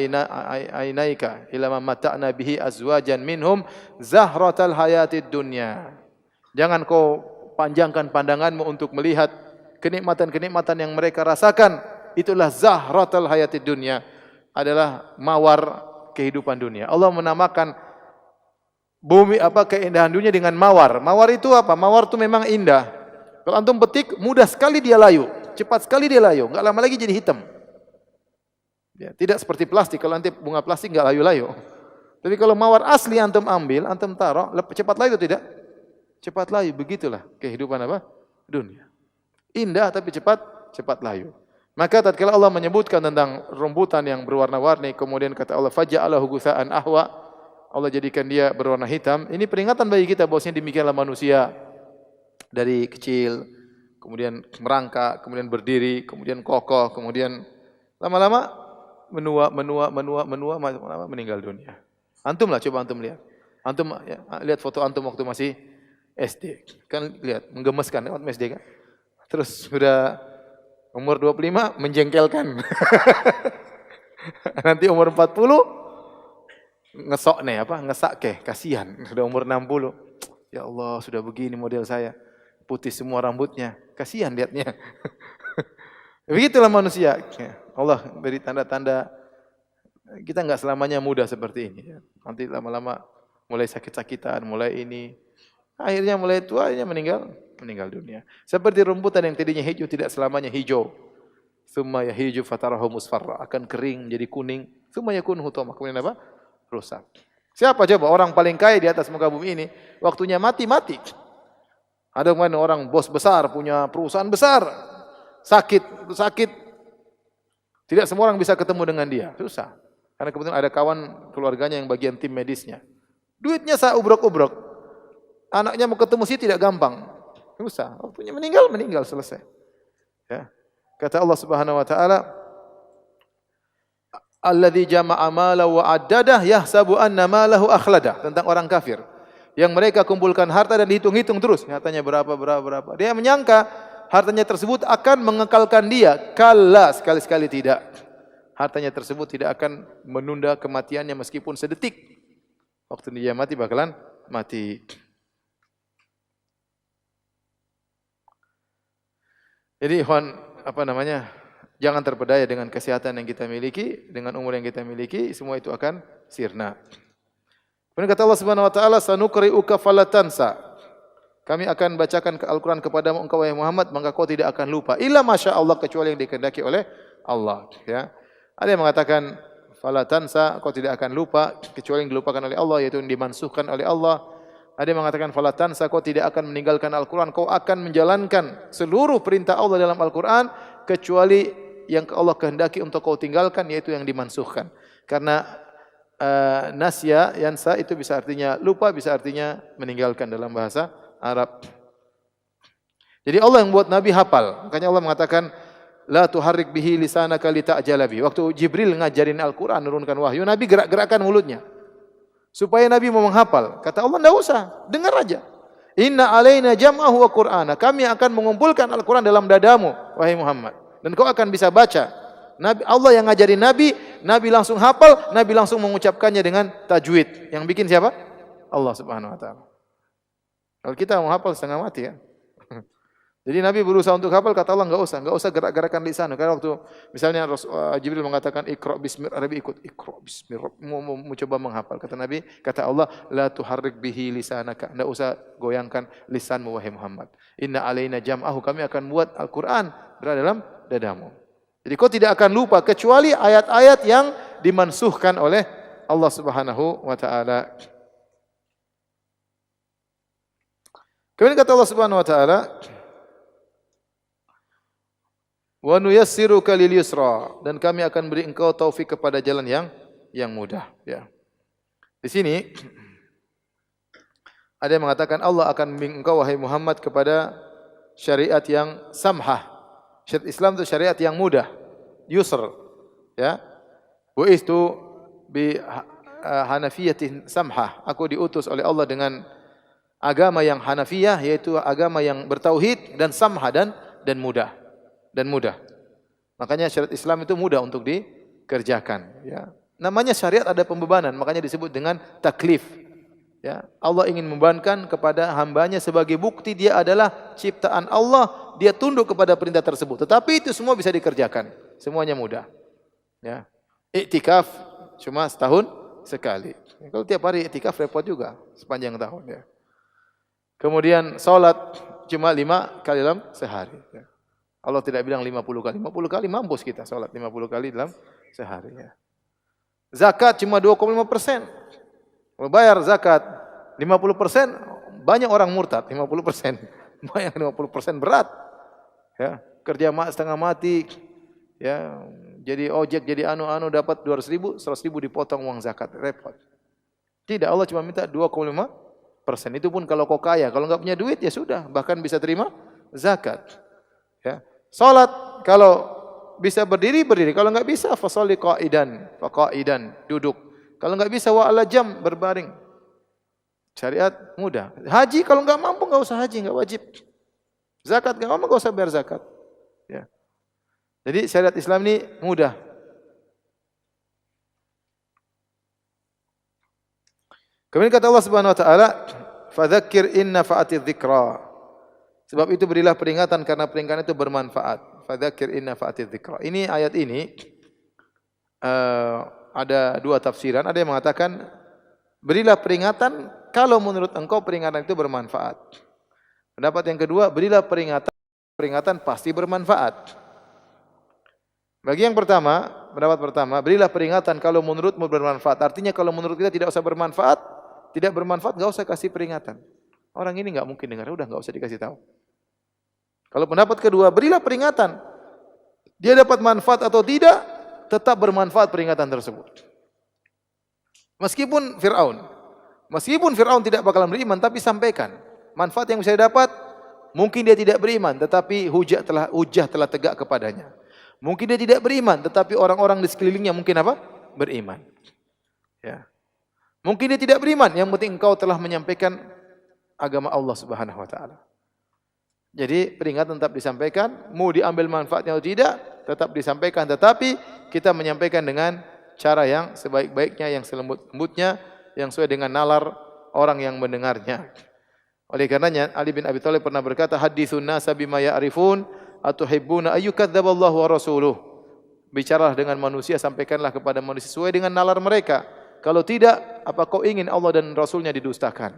ainaika ila ma mata'na bihi azwajan minhum zahratal hayatid dunya. Jangan kau panjangkan pandanganmu untuk melihat kenikmatan-kenikmatan yang mereka rasakan. Itulah zahratal hayatid dunya, adalah mawar kehidupan dunia. Allah menamakan bumi keindahan dunia dengan mawar. Mawar itu apa? Mawar itu memang indah. Kalau antum petik, mudah sekali dia layu, cepat sekali dia layu, enggak lama lagi jadi hitam. Ya, tidak seperti plastik. Kalau nanti bunga plastik enggak layu-layu. Tapi kalau mawar asli antum ambil, antum taruh, cepat layu tidak? Cepat layu. Begitulah kehidupan dunia. Indah tapi cepat layu. Maka tatkala Allah menyebutkan tentang rumputan yang berwarna-warni, kemudian kata Allah faja'alahu ghutsa'an ahwa, Allah jadikan dia berwarna hitam. Ini peringatan bagi kita bahwasanya demikianlah manusia dari kecil, kemudian merangkak, kemudian berdiri, kemudian kokoh, kemudian lama-lama menua, meninggal dunia. Antum lah, coba antum lihat. Antum ya, lihat foto antum waktu masih SD. Kan lihat, menggemaskan waktu SD kan. Terus sudah umur 25 menjengkelkan. Nanti umur 40 ngesak kasihan. Sudah umur 60. Ya Allah, sudah begini model saya. Putih semua rambutnya. Kasihan lihatnya. Begitulah manusia. Allah beri tanda-tanda kita enggak selamanya muda seperti ini. Nanti lama-lama mulai sakit-sakitan, mulai ini. Akhirnya mulai tua, akhirnya meninggal dunia. Seperti rumputan yang tadinya hijau tidak selamanya hijau. Tsumma yahiju fatarahu musfarra, akan kering menjadi kuning. Tsumma yakunu hutama, kemudian apa? Rusak. Siapa coba orang paling kaya di atas muka bumi ini? Waktunya mati. Ada orang bos besar, punya perusahaan besar, sakit. Tidak semua orang bisa ketemu dengan dia, susah. Karena kebetulan ada kawan keluarganya yang bagian tim medisnya. Duitnya ubrok-ubrok. Anaknya mau ketemu sih tidak gampang. Susah. Waktunya meninggal selesai. Ya. Kata Allah Subhanahu wa taala, "Alladzi jama'a mala wa addadah yahsabu anna malahu akhlada." Tentang orang kafir yang mereka kumpulkan harta dan dihitung-hitung terus, hartanya berapa. Dia menyangka hartanya tersebut akan mengekalkan dia. Kalla, sekali-sekali tidak. Hartanya tersebut tidak akan menunda kematiannya meskipun sedetik. Waktu dia mati bakalan mati. Jadi jangan terpedaya dengan kesehatan yang kita miliki, dengan umur yang kita miliki, semua itu akan sirna. Kemudian kata Allah Subhanahu wa taala, "Sanuqri'uka falatansa." Kami akan bacakan Al-Qur'an kepadamu engkau wahai Muhammad, maka kau tidak akan lupa. Illa masya Allah, kecuali yang dikehendaki oleh Allah, ya. Ada yang mengatakan falatansa, kau tidak akan lupa kecuali yang dilupakan oleh Allah, yaitu yang dimansuhkan oleh Allah. Ada yang mengatakan falatansa, kau tidak akan meninggalkan Al-Qur'an, kau akan menjalankan seluruh perintah Allah dalam Al-Qur'an kecuali yang Allah kehendaki untuk kau tinggalkan, yaitu yang dimansuhkan. Karena nasya, yansa itu bisa artinya lupa, bisa artinya meninggalkan dalam bahasa Arab. Jadi Allah yang buat Nabi hafal. Makanya Allah mengatakan la tuharrik bihi lisanaka lita'jala bihi. Waktu Jibril ngajarin Al-Qur'an, nurunkan wahyu, Nabi gerak-gerakkan mulutnya supaya Nabi mau menghafal. Kata Allah, enggak usah, dengar aja. Inna alaina jam'ahu wa Qur'ana. Kami akan mengumpulkan Al-Qur'an dalam dadamu wahai Muhammad, dan kau akan bisa baca. Nabi, Allah yang ngajarin Nabi, Nabi langsung hafal, Nabi langsung mengucapkannya dengan tajwid. Yang bikin siapa? Allah Subhanahu wa taala. Kalau kita mau hafal setengah mati kan. Jadi Nabi berusaha untuk hafal, kata Allah enggak usah gerak-gerakan lisan. Karena waktu misalnya Jibril mengatakan Iqra bismi Nabi ikut Iqra bismi mau coba menghafal. Kata Nabi, kata Allah, la tuharrik bihi lisanaka. Enggak usah goyangkan lisanmu wahai Muhammad. Inna alaina jam'ahu, kami akan buat Al-Qur'an berada dalam dadamu. Jadi kau tidak akan lupa kecuali ayat-ayat yang dimansuhkan oleh Allah Subhanahu wa taala. Kemudian kata Allah Subhanahu wa taala, wa nuyassiruka lil yusra, dan kami akan beri engkau taufik kepada jalan yang mudah, ya. Di sini ada yang mengatakan Allah akan membimbing engkau wahai Muhammad kepada syariat yang samhah. Syariat Islam itu syariat yang mudah, yusr, ya. Bu'istu bi hanafiyatin samhah. Aku diutus oleh Allah dengan agama yang Hanafiyah, yaitu agama yang bertauhid dan samhah dan mudah. Makanya syariat Islam itu mudah untuk kerjakan. Ya. Namanya syariat ada pembebanan, makanya disebut dengan taklif. Ya. Allah ingin membebankan kepada hambanya sebagai bukti dia adalah ciptaan Allah, dia tunduk kepada perintah tersebut. Tetapi itu semua bisa dikerjakan, semuanya mudah. Ya. Iktikaf cuma setahun sekali. Kalau tiap hari iktikaf repot juga sepanjang tahun. Ya. Kemudian salat cuma 5 kali dalam sehari. Ya. Allah tidak bilang 50 kali. 50 kali mampus kita salat 50 kali dalam sehari. Ya. Zakat cuma 2,5%. Kalau bayar zakat 50%, banyak orang murtad 50%. Bayang 50% berat. Ya, kerja setengah mati, ya, jadi ojek, jadi anu dapat 200.000, 100.000 dipotong uang zakat, repot. Tidak, Allah cuma minta 2,5%. Itu pun kalau kau kaya, kalau enggak punya duit ya sudah, bahkan bisa terima zakat. Ya. Salat kalau bisa berdiri, kalau enggak bisa fasholli qa'idan, duduk. Kalau enggak bisa wa ala jam, berbaring. Syariat mudah. Haji kalau enggak mampu enggak usah haji, enggak wajib. Zakat enggak mampu enggak usah bayar zakat. Ya. Jadi syariat Islam ini mudah. Kemudian kata Allah Subhanahu wa taala, "Fadzakir in nafa'atiz dzikra." Sebab itu berilah peringatan karena peringatan itu bermanfaat. Fadzakir in nafa'atiz dzikra. Ini ayat ini ada dua tafsiran. Ada yang mengatakan berilah peringatan kalau menurut engkau peringatan itu bermanfaat. Pendapat yang kedua, berilah peringatan pasti bermanfaat. Bagi yang pertama, pendapat pertama, berilah peringatan kalau menurutmu bermanfaat. Artinya kalau menurut kita tidak usah bermanfaat, enggak usah kasih peringatan. Orang ini enggak mungkin dengar, udah enggak usah dikasih tahu. Kalau pendapat kedua, berilah peringatan. Dia dapat manfaat atau tidak, tetap bermanfaat peringatan tersebut. Meskipun Fir'aun tidak bakalan beriman, tapi sampaikan. Manfaat yang bisa dapat, mungkin dia tidak beriman, tetapi hujah telah tegak kepadanya. Mungkin dia tidak beriman, tetapi orang-orang di sekelilingnya mungkin apa? Beriman. Ya. Mungkin dia tidak beriman, yang penting engkau telah menyampaikan agama Allah Subhanahu wa taala. Jadi peringatan tetap disampaikan, mau diambil manfaatnya atau tidak, tetap disampaikan, tetapi kita menyampaikan dengan cara yang sebaik-baiknya, yang selembut-lembutnya, yang sesuai dengan nalar orang yang mendengarnya. Oleh karenanya Ali bin Abi Thalib pernah berkata, "Haditsun nasa bima ya'rifun atuhibbuna ayyukadzdzaballahu wa rasuluh." Bicaralah dengan manusia, sampaikanlah kepada manusia sesuai dengan nalar mereka. Kalau tidak, apa kau ingin Allah dan Rasulnya didustakan?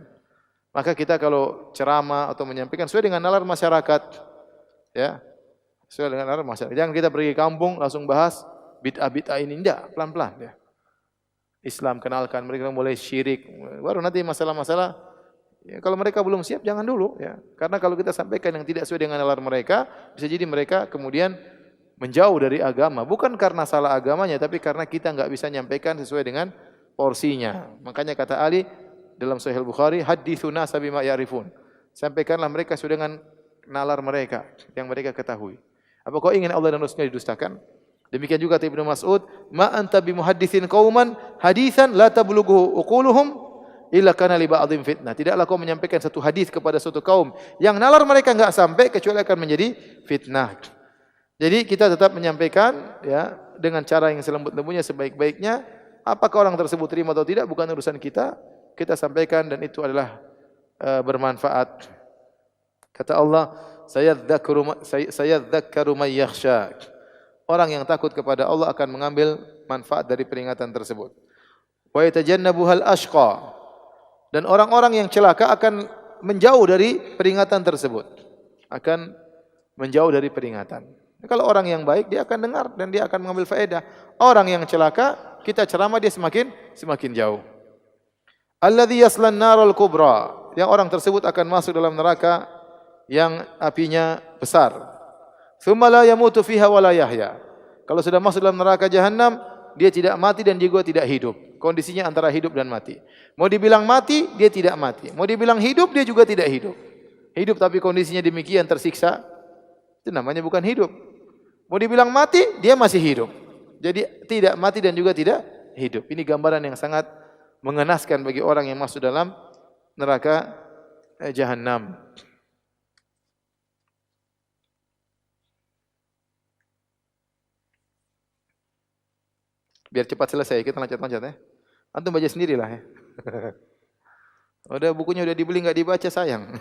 Maka kita kalau ceramah atau menyampaikan sesuai dengan nalar masyarakat, ya, sesuai dengan nalar masyarakat. Jangan kita pergi kampung langsung bahas bid'ah ini, enggak, pelan-pelan. Ya. Islam kenalkan mereka mulai syirik, baru nanti masalah-masalah. Ya, kalau mereka belum siap, jangan dulu. Ya. Karena kalau kita sampaikan yang tidak sesuai dengan nalar mereka, bisa jadi mereka kemudian menjauh dari agama. Bukan karena salah agamanya, tapi karena kita enggak bisa menyampaikan sesuai dengan porsinya. Makanya kata Ali dalam Sahih Bukhari, haditsun nasa bima ya'rifun. Sampaikanlah mereka sesuai dengan nalar mereka yang mereka ketahui. Apa kau ingin Allah dan Rasulnya didustakan? Demikian juga Ibnu Mas'ud, "Ma anta bimuhadditsin qauman haditsan la tablughu uquluhum illa kana li ba'dhin fitnah." Tidaklah kau menyampaikan satu hadis kepada suatu kaum yang nalar mereka enggak sampai kecuali akan menjadi fitnah. Jadi kita tetap menyampaikan ya dengan cara yang selembut-lembutnya, sebaik-baiknya. Apakah orang tersebut terima atau tidak bukan urusan kita. Kita sampaikan dan itu adalah bermanfaat. Kata Allah, "Sayadzakkaru may yakhsha." Orang yang takut kepada Allah akan mengambil manfaat dari peringatan tersebut. Wa yatajannabuhal ashqa. Dan orang-orang yang celaka akan menjauh dari peringatan tersebut. Akan menjauh dari peringatan. Kalau orang yang baik dia akan dengar dan dia akan mengambil faedah. Orang yang celaka, kita ceramah dia semakin jauh. Alladzi yaslan naral kubra, yang orang tersebut akan masuk dalam neraka yang apinya besar. Tsumma la yamutu fiha wa la yahya. Kalau sudah masuk dalam neraka jahanam, dia tidak mati dan juga tidak hidup. Kondisinya antara hidup dan mati. Mau dibilang mati, dia tidak mati. Mau dibilang hidup, dia juga tidak hidup. Hidup tapi kondisinya demikian tersiksa, itu namanya bukan hidup. Mau dibilang mati, dia masih hidup. Jadi tidak mati dan juga tidak hidup. Ini gambaran yang sangat mengenaskan bagi orang yang masuk dalam neraka jahanam. Biar cepat selesai, kita loncat-loncat ya. Antum baca sendirilah ya. Udah bukunya udah dibeli enggak dibaca sayang.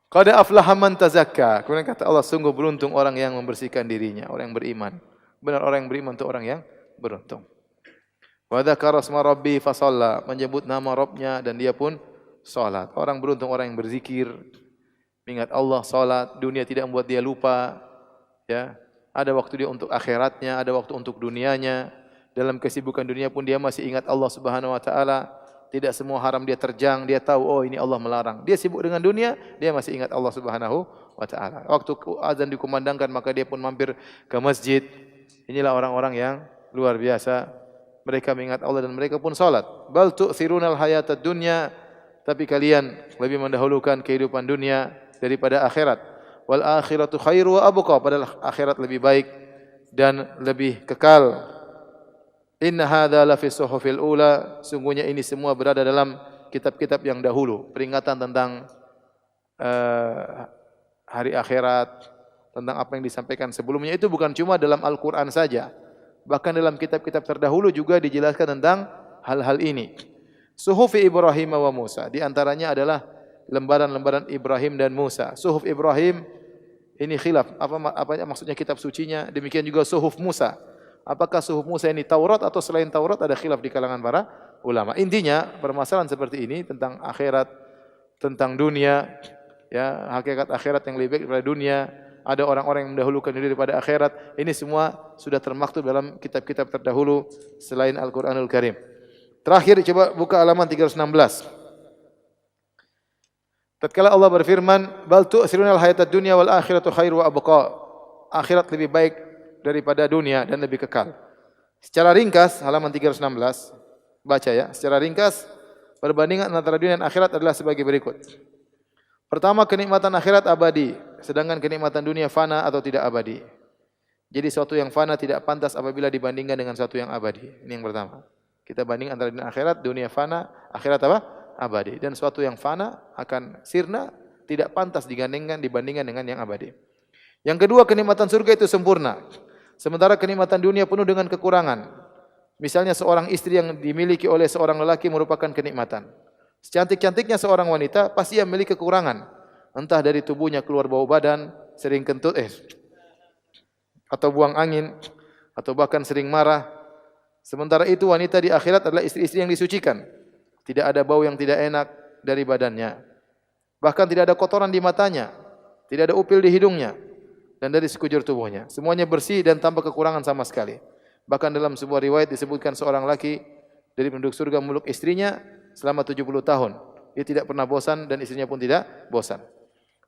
Qad aflaha man tazakka. Kemudian kata Allah, sungguh beruntung orang yang membersihkan dirinya, orang yang beriman. Benar orang yang beriman itu orang yang beruntung. Wa dzakara asma rabbi fa shalla, menyebut nama Rabbnya dan dia pun salat. Orang beruntung orang yang berzikir, mengingat Allah, salat, dunia tidak membuat dia lupa, ya. Ada waktu dia untuk akhiratnya, ada waktu untuk dunianya. Dalam kesibukan dunia pun dia masih ingat Allah Subhanahu wa taala. Tidak semua haram dia terjang, dia tahu oh ini Allah melarang. Dia sibuk dengan dunia, dia masih ingat Allah Subhanahu wa taala. Waktu azan dikumandangkan maka dia pun mampir ke masjid. Inilah orang-orang yang luar biasa. Mereka mengingat Allah dan mereka pun salat. Bal tu'thirunal hayatad dunya, tapi kalian lebih mendahulukan kehidupan dunia daripada akhirat. Wal akhiratu khairu wa abqa, padahal akhirat lebih baik dan lebih kekal. Inna hadza la fi suhufil ula, sungguhnya ini semua berada dalam kitab-kitab yang dahulu, peringatan tentang hari akhirat, tentang apa yang disampaikan sebelumnya. Itu bukan cuma dalam Al-Qur'an saja. Bahkan dalam kitab-kitab terdahulu juga dijelaskan tentang hal-hal ini. Suhufi Ibrahim wa Musa, di antaranya adalah lembaran-lembaran Ibrahim dan Musa. Suhuf Ibrahim ini khilaf, apa maksudnya kitab sucinya? Demikian juga suhuf Musa. Apakah suhuf Musa ini Taurat atau selain Taurat? Ada khilaf di kalangan para ulama. Intinya permasalahan seperti ini tentang akhirat, tentang dunia, ya, hakikat akhirat yang lebih baik daripada dunia. Ada orang-orang yang mendahulukan diri daripada akhirat. Ini semua sudah termaktub dalam kitab-kitab terdahulu selain Al-Qur'anul Karim. Terakhir coba buka halaman 316. Tatkala Allah berfirman, "Bal tu'thirunal hayatad dunya wal akhiratu khairu wa abqa." Akhirat lebih baik daripada dunia dan lebih kekal. Secara ringkas halaman 316 baca ya. Secara ringkas perbandingan antara dunia dan akhirat adalah sebagai berikut. Pertama, kenikmatan akhirat abadi, sedangkan kenikmatan dunia fana atau tidak abadi. Jadi sesuatu yang fana tidak pantas apabila dibandingkan dengan sesuatu yang abadi. Ini yang pertama. Kita banding antara dunia akhirat, dunia fana, akhirat apa? Abadi. Dan sesuatu yang fana akan sirna, tidak pantas dibandingkan dengan yang abadi. Yang kedua, kenikmatan surga itu sempurna. Sementara kenikmatan dunia penuh dengan kekurangan. Misalnya seorang istri yang dimiliki oleh seorang lelaki merupakan kenikmatan. Secantik-cantiknya seorang wanita, pasti ia memiliki kekurangan. Entah dari tubuhnya keluar bau badan, sering kentut, atau buang angin, atau bahkan sering marah. Sementara itu wanita di akhirat adalah istri-istri yang disucikan. Tidak ada bau yang tidak enak dari badannya. Bahkan tidak ada kotoran di matanya. Tidak ada upil di hidungnya. Dan dari sekujur tubuhnya. Semuanya bersih dan tanpa kekurangan sama sekali. Bahkan dalam sebuah riwayat disebutkan seorang laki dari penduduk surga memeluk istrinya selama 70 tahun. Dia tidak pernah bosan dan istrinya pun tidak bosan.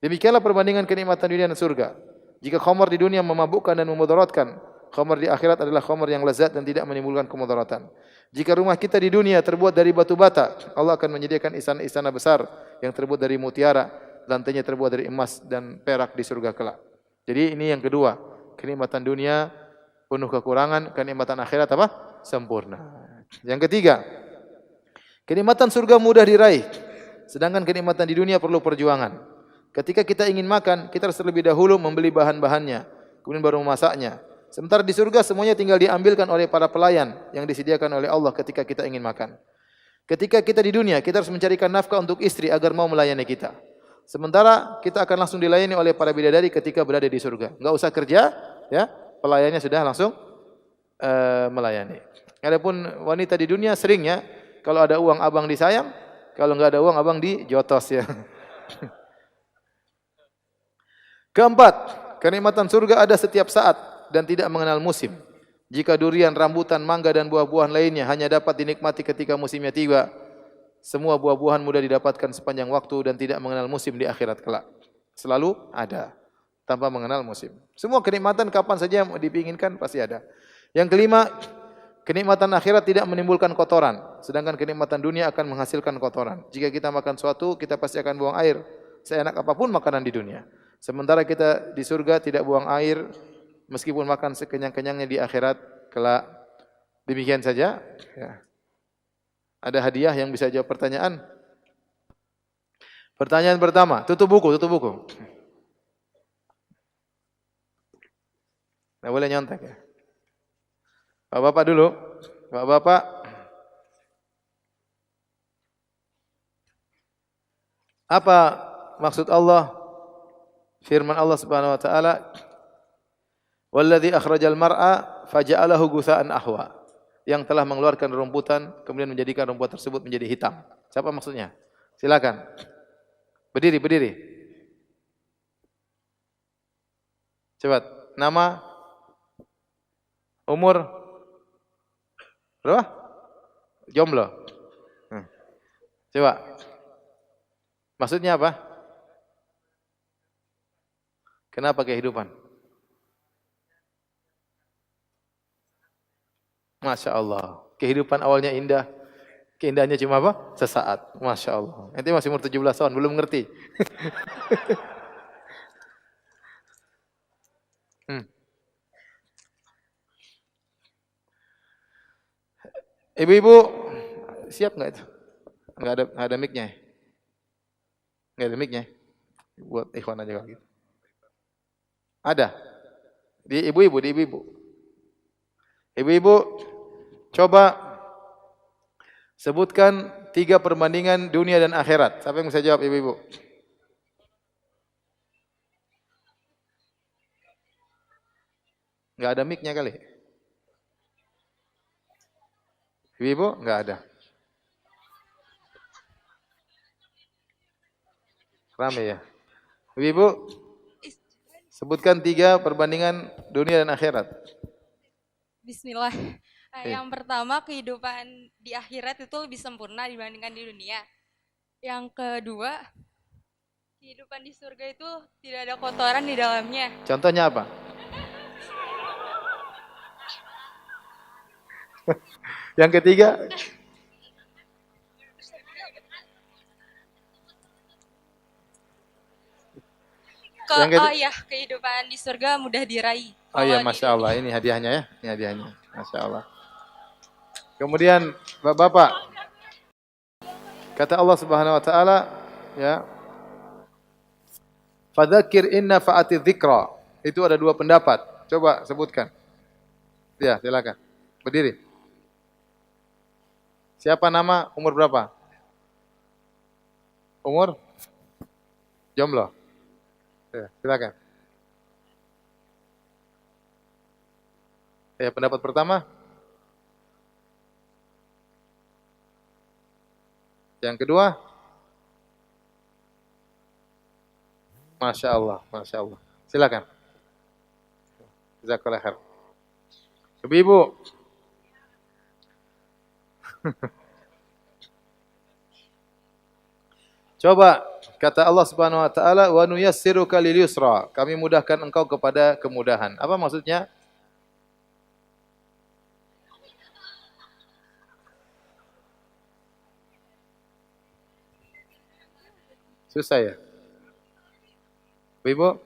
Demikianlah perbandingan kenikmatan dunia dan surga. Jika khamar di dunia memabukkan dan memudaratkan, khamar di akhirat adalah khamar yang lezat dan tidak menimbulkan kemudaratan. Jika rumah kita di dunia terbuat dari batu bata, Allah akan menyediakan istana-istana besar yang terbuat dari mutiara, lantainya terbuat dari emas dan perak di surga kelak. Jadi ini yang kedua, kenikmatan dunia penuh kekurangan, kenikmatan akhirat apa? Sempurna. Yang ketiga, kenikmatan surga mudah diraih, sedangkan kenikmatan di dunia perlu perjuangan. Ketika kita ingin makan, kita harus terlebih dahulu membeli bahan-bahannya, kemudian baru memasaknya. Sementara di surga semuanya tinggal diambilkan oleh para pelayan yang disediakan oleh Allah ketika kita ingin makan. Ketika kita di dunia, kita harus mencarikan nafkah untuk istri agar mau melayani kita. Sementara kita akan langsung dilayani oleh para bidadari ketika berada di surga. Enggak usah kerja, ya, pelayannya sudah langsung melayani. Adapun wanita di dunia seringnya kalau ada uang abang disayang, kalau enggak ada uang abang dijotos ya. Keempat, kenikmatan surga ada setiap saat dan tidak mengenal musim. Jika durian, rambutan, mangga dan buah-buahan lainnya hanya dapat dinikmati ketika musimnya tiba, semua buah-buahan mudah didapatkan sepanjang waktu dan tidak mengenal musim di akhirat kelak. Selalu ada tanpa mengenal musim. Semua kenikmatan kapan saja yang diinginkan pasti ada. Yang kelima, kenikmatan akhirat tidak menimbulkan kotoran, sedangkan kenikmatan dunia akan menghasilkan kotoran. Jika kita makan sesuatu, kita pasti akan buang air. Seenak apapun makanan di dunia. Sementara kita di surga tidak buang air, meskipun makan sekenyang-kenyangnya di akhirat kelak. Demikian saja. Ya. Ada hadiah yang bisa jawab pertanyaan? Pertanyaan pertama, tutup buku. Nah, boleh nyontek ya. Bapak-bapak dulu. Bapak-bapak, apa maksud Allah? Firman Allah Subhanahu wa taala, "Walladzi akhrajal mar'a faja'alahu gutsa'an ahwa." Yang telah mengeluarkan rumputan kemudian menjadikan rumputan tersebut menjadi hitam. Siapa maksudnya? Silakan. Berdiri, berdiri. Cepat. Nama, umur, berapa? Jomblo. Coba. Maksudnya apa? Kenapa kehidupan? Masya Allah. Kehidupan awalnya indah. Keindahannya cuma apa? Sesaat. Masya Allah. Nanti masih umur 17 tahun, belum ngerti. Ibu-ibu, siap nggak itu? Nggak ada mic-nya ya? Nggak ada mic-nya? Buat ikhwan aja kalau gitu. Ada? Di ibu-ibu, di ibu-ibu. Ibu-ibu, coba sebutkan 3 perbandingan dunia dan akhirat. Siapa yang bisa jawab ibu-ibu? Nggak ada mic-nya kali? Ibu-ibu, nggak ada. Rame ya? Ibu-ibu, sebutkan 3 perbandingan dunia dan akhirat. Bismillah. Yang pertama, kehidupan di akhirat itu lebih sempurna dibandingkan di dunia. Yang kedua, kehidupan di surga itu tidak ada kotoran di dalamnya. Contohnya apa? Yang ketiga, Kehidupan di surga mudah diraih. Oh iya, Masya Allah. Ini hadiahnya ya. Ini hadiahnya. Masya Allah. Kemudian, Bapak-bapak, kata Allah Subhanahu Wa Taala, ya, Fadzakir inna fa'ati dzikra. Itu ada 2 pendapat. Coba sebutkan. Ya, silakan. Berdiri. Siapa nama, umur berapa? Umur? Jomblo. Ya, silakan. Ya, pendapat pertama. Yang kedua. Masya Allah, Masya Allah. Silakan. Jazakallah khair. Ibu-ibu. Coba kata Allah Subhanahu wa taala, "Wa nuyassiruka lil yusra." Kami mudahkan engkau kepada kemudahan. Apa maksudnya? Susah ya? Ibu?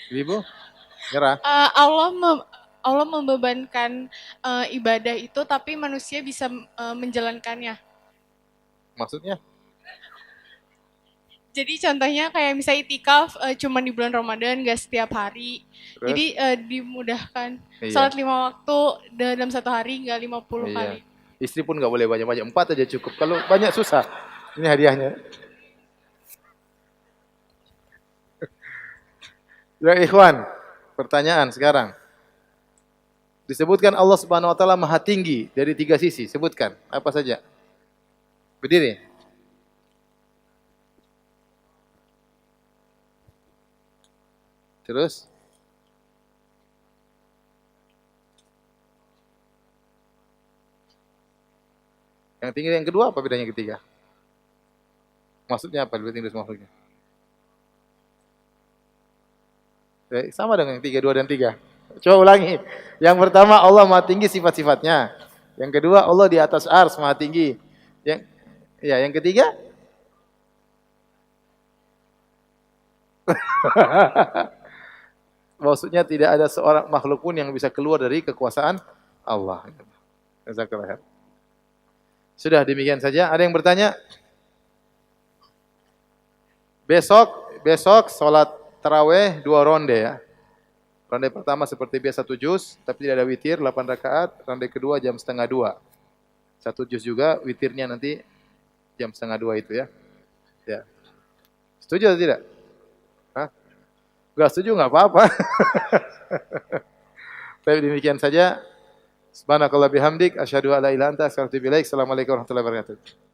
Ibu? Nyerah? Allah membebankan ibadah itu, tapi manusia bisa menjalankannya. Maksudnya? Jadi contohnya kayak misalnya itikaf cuma di bulan Ramadan, gak setiap hari. Terus? Jadi dimudahkan. Iya. Salat 5 waktu dalam 1 hari, gak 50 Iya. kali. Istri pun gak boleh banyak-banyak, 4 aja cukup. Kalau banyak susah. Ini hadiahnya. Ya ikhwan, pertanyaan sekarang. Disebutkan Allah Subhanahu wa taala Maha tinggi dari 3 sisi. Sebutkan apa saja. Berdiri. Terus? Yang tinggi yang kedua apa bedanya ketiga? Maksudnya apa? Lebih tinggi maksudnya? Sama dengan yang 3, 2 dan 3. Coba ulangi. Yang pertama Allah Maha tinggi sifat-sifatnya. Yang kedua Allah di atas ars Maha tinggi. Yang ketiga? Maksudnya tidak ada seorang makhluk pun yang bisa keluar dari kekuasaan Allah. Jazakallah khair. Sudah demikian saja. Ada yang bertanya? Besok salat tarawih 2 ronde ya. Ronde pertama seperti biasa 1 juz, tapi tidak ada witir 8 rakaat. Ronde kedua jam setengah 2. 1 juz juga, witirnya nanti jam setengah 2 itu ya. Ya. Setuju atau tidak? Hah? Enggak setuju enggak apa-apa. Tapi demikian saja. Subhanakallah bihamdik asyhadu an la ilaha illa anta astaghfiruka wa atubu ilaik. Assalamualaikum warahmatullahi wabarakatuh.